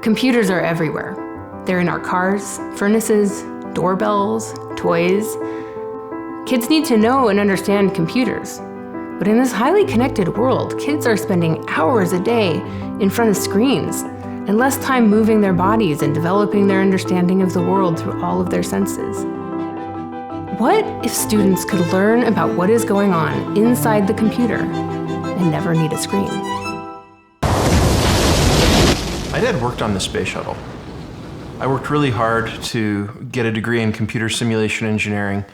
Computers are everywhere. They're in our cars, furnaces, doorbells, toys. Kids need to know and understand computers. But in this highly connected world, kids are spending hours a day in front of screens and less time moving their bodies and developing their understanding of the world through all of their senses. What if students could learn about what is going on inside the computer and never need a screen? My dad worked on the space shuttle. I worked really hard to get a degree in computer simulation engineering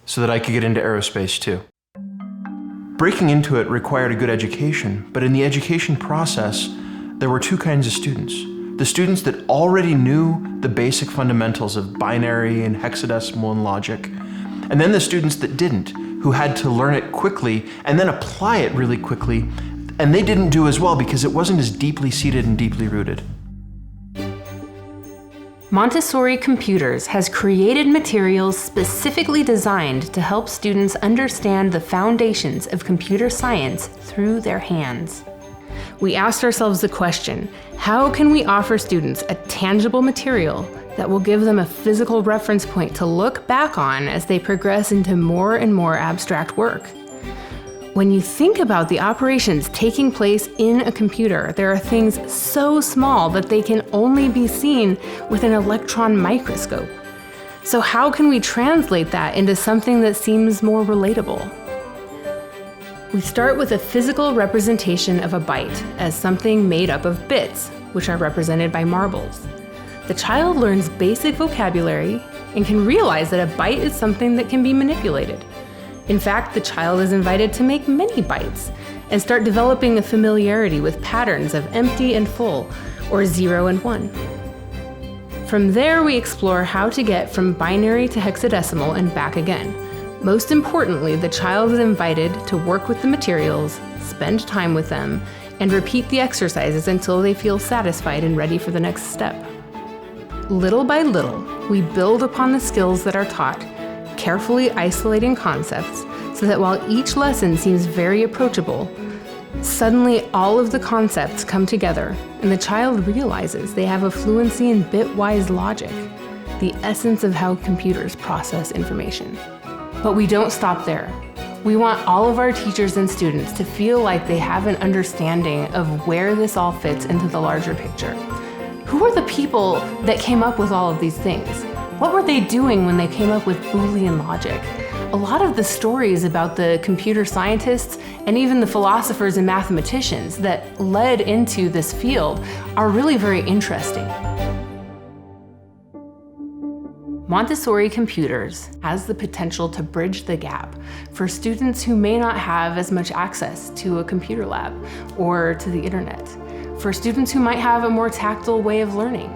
so that I could get into aerospace too. Breaking into it required a good education, but in the education process, there were two kinds of students. The students that already knew the basic fundamentals of binary and hexadecimal and logic, and then the students that didn't, who had to learn it quickly and then apply it really quickly, and they didn't do as well because it wasn't as deeply seated and deeply rooted. Montessori Computers has created materials specifically designed to help students understand the foundations of computer science through their hands. We asked ourselves the question, how can we offer students a tangible material that will give them a physical reference point to look back on as they progress into more and more abstract work? When you think about the operations taking place in a computer, there are things so small that they can only be seen with an electron microscope. So how can we translate that into something that seems more relatable? We start with a physical representation of a byte as something made up of bits, which are represented by marbles. The child learns basic vocabulary and can realize that a byte is something that can be manipulated. In fact, the child is invited to make many bytes and start developing a familiarity with patterns of empty and full, or 0 and 1. From there, we explore how to get from binary to hexadecimal and back again. Most importantly, the child is invited to work with the materials, spend time with them, and repeat the exercises until they feel satisfied and ready for the next step. Little by little, we build upon the skills that are taught, carefully isolating concepts so that while each lesson seems very approachable, suddenly all of the concepts come together and the child realizes they have a fluency in bitwise logic, the essence of how computers process information. But we don't stop there. We want all of our teachers and students to feel like they have an understanding of where this all fits into the larger picture. Who are the people that came up with all of these things? What were they doing when they came up with Boolean logic? A lot of the stories about the computer scientists and even the philosophers and mathematicians that led into this field are really very interesting. Montessori Computers has the potential to bridge the gap for students who may not have as much access to a computer lab or to the internet, for students who might have a more tactile way of learning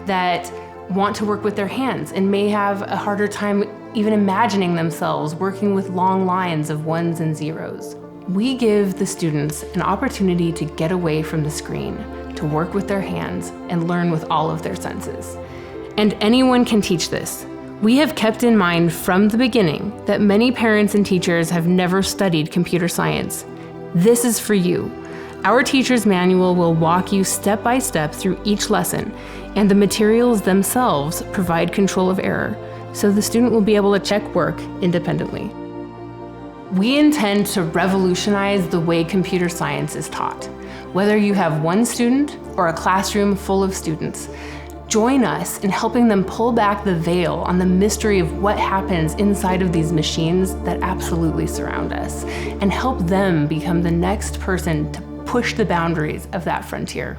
that want to work with their hands and may have a harder time even imagining themselves working with long lines of ones and zeros. We give the students an opportunity to get away from the screen, to work with their hands and learn with all of their senses. And anyone can teach this. We have kept in mind from the beginning that many parents and teachers have never studied computer science. This is for you. Our teacher's manual will walk you step by step through each lesson, and the materials themselves provide control of error, so the student will be able to check work independently. We intend to revolutionize the way computer science is taught. Whether you have one student or a classroom full of students, join us in helping them pull back the veil on the mystery of what happens inside of these machines that absolutely surround us, and help them become the next person to push the boundaries of that frontier.